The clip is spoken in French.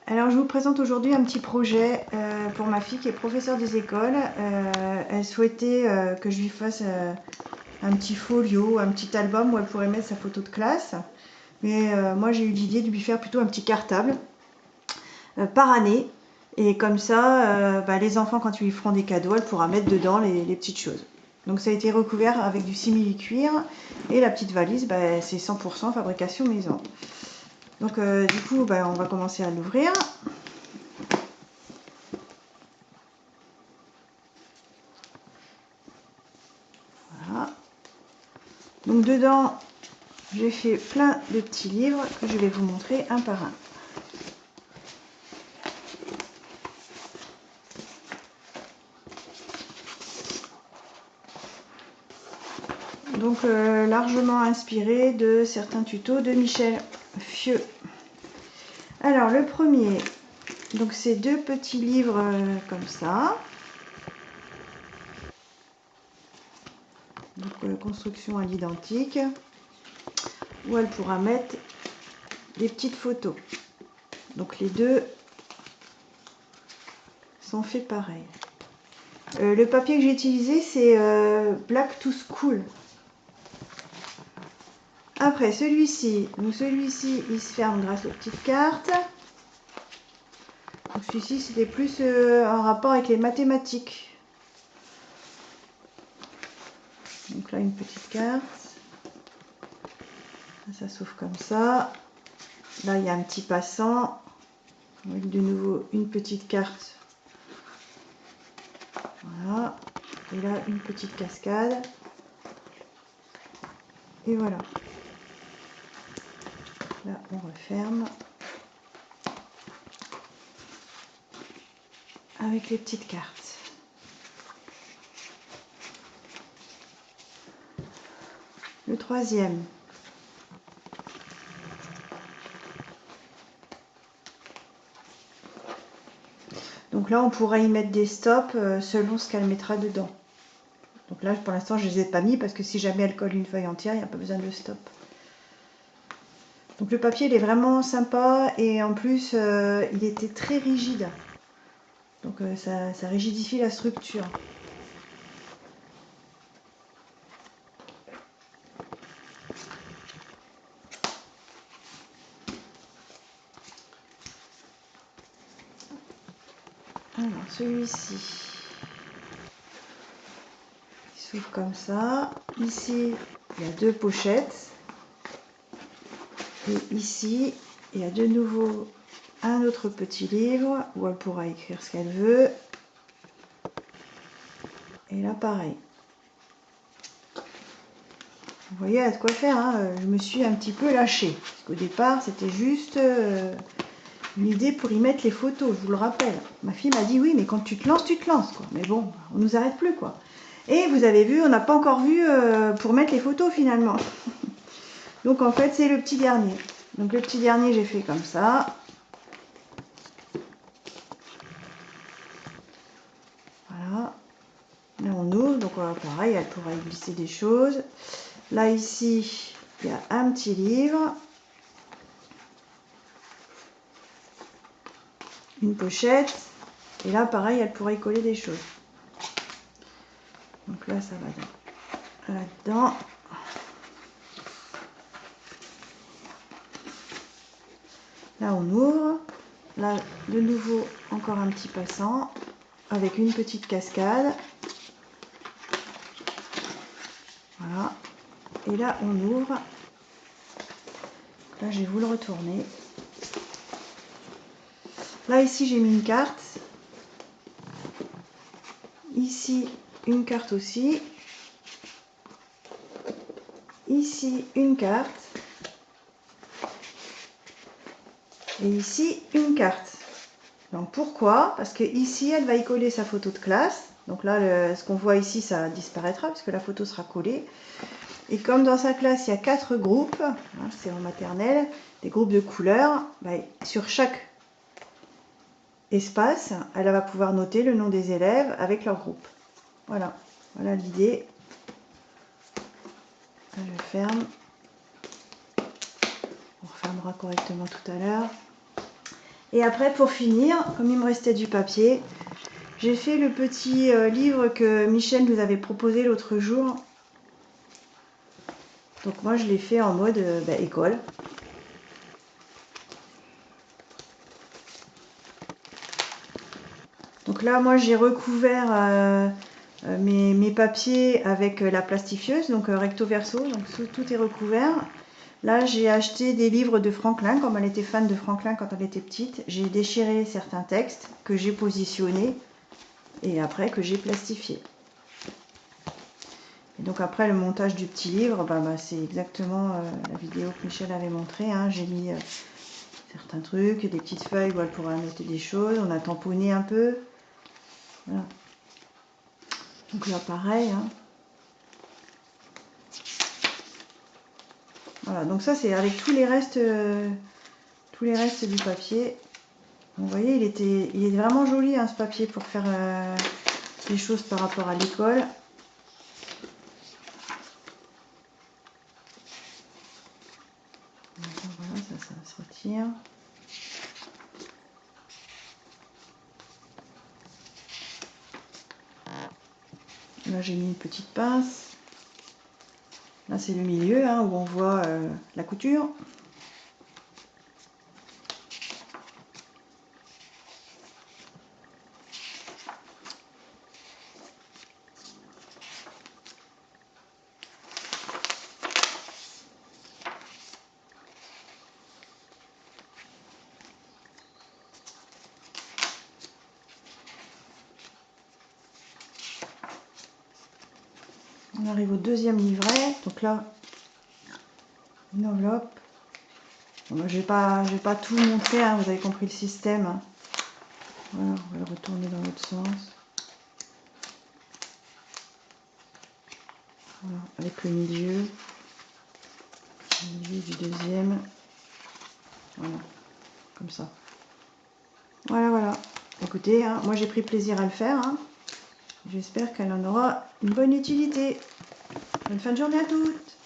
Alors je vous présente aujourd'hui un petit projet pour ma fille qui est professeure des écoles. Elle souhaitait que je lui fasse un petit folio, un petit album où elle pourrait mettre sa photo de classe. Mais moi j'ai eu l'idée de lui faire plutôt un petit cartable par année. Et comme ça, les enfants quand ils lui feront des cadeaux, elle pourra mettre dedans les petites choses. Donc ça a été recouvert avec du simili-cuir et la petite valise, c'est 100% fabrication maison. Donc du coup, on va commencer à l'ouvrir. Voilà. Donc dedans, j'ai fait plein de petits livres que je vais vous montrer un par un. Donc largement inspiré de certains tutos de Michel Fieux. Alors le premier, donc c'est deux petits livres comme ça. Donc construction à l'identique, où elle pourra mettre des petites photos. Donc les deux sont faits pareil. Le papier que j'ai utilisé c'est Black to School. Après celui-ci, il se ferme grâce aux petites cartes. Celui-ci c'était plus en rapport avec les mathématiques. Donc là une petite carte. Ça s'ouvre comme ça. Là il y a un petit passant. Avec de nouveau une petite carte. Voilà. Et là une petite cascade. Et voilà. Là on referme. Avec les petites cartes. Le troisième. Donc là on pourra y mettre des stops selon ce qu'elle mettra dedans. Donc là pour l'instant je ne les ai pas mis parce que si jamais elle colle une feuille entière, il n'y a pas besoin de stop. Donc le papier il est vraiment sympa et en plus il était très rigide. Donc ça rigidifie la structure. Alors celui-ci, il s'ouvre comme ça. Ici, il y a deux pochettes. Et ici, il y a de nouveau un autre petit livre où elle pourra écrire ce qu'elle veut. Et là, pareil. Vous voyez, à de quoi faire, hein. Je me suis un petit peu lâchée. Parce qu'au départ, c'était juste une idée pour y mettre les photos, je vous le rappelle. Ma fille m'a dit, oui, mais quand tu te lances, quoi. Mais bon, on nous arrête plus, quoi. Et vous avez vu, on n'a pas encore vu pour mettre les photos, finalement. Donc, en fait, c'est le petit dernier. Donc, le petit dernier, j'ai fait comme ça. Voilà. Là, on ouvre. Donc, pareil, elle pourra y glisser des choses. Là, ici, il y a un petit livre. Une pochette. Et là, pareil, elle pourra y coller des choses. Donc là, ça va là-dedans. Là, on ouvre. Là, de nouveau, encore un petit passant avec une petite cascade. Voilà. Et là, on ouvre. Là, je vais vous le retourner. Là, ici, j'ai mis une carte. Ici, une carte aussi. Ici, une carte. Et ici, une carte. Donc, pourquoi? Parce que ici, elle va y coller sa photo de classe. Donc là, ce qu'on voit ici, ça disparaîtra puisque la photo sera collée. Et comme dans sa classe, il y a 4 groupes, hein, c'est en maternelle, des groupes de couleurs, sur chaque espace, elle va pouvoir noter le nom des élèves avec leur groupe. Voilà, voilà l'idée. Je ferme. On refermera correctement tout à l'heure. Et après, pour finir, comme il me restait du papier, j'ai fait le petit livre que Michel nous avait proposé l'autre jour. Donc moi, je l'ai fait en mode école. Donc là, moi, j'ai recouvert mes papiers avec la plastifieuse, donc recto verso, donc tout est recouvert. Là, j'ai acheté des livres de Franklin, comme elle était fan de Franklin quand elle était petite. J'ai déchiré certains textes que j'ai positionnés et après que j'ai plastifiés. Et donc après le montage du petit livre, c'est exactement la vidéo que Michel avait montré. Hein. J'ai mis certains trucs, des petites feuilles où elle pourra noter des choses. On a tamponné un peu. Voilà. Donc là pareil. Hein. Voilà, donc ça c'est avec tous les restes du papier. Vous voyez, il est vraiment joli hein, ce papier pour faire des choses par rapport à l'école. Voilà, ça se retire. Là j'ai mis une petite pince. Là c'est le milieu hein, où on voit la couture. On arrive au deuxième livret. Donc là, une enveloppe. Bon, je vais pas tout montrer, hein, vous avez compris le système. Hein. Voilà, on va le retourner dans l'autre sens. Voilà, avec le milieu du deuxième. Voilà, comme ça. Voilà. Écoutez, hein, moi j'ai pris plaisir à le faire. Hein. J'espère qu'elle en aura une bonne utilité. Bonne fin de journée à toutes.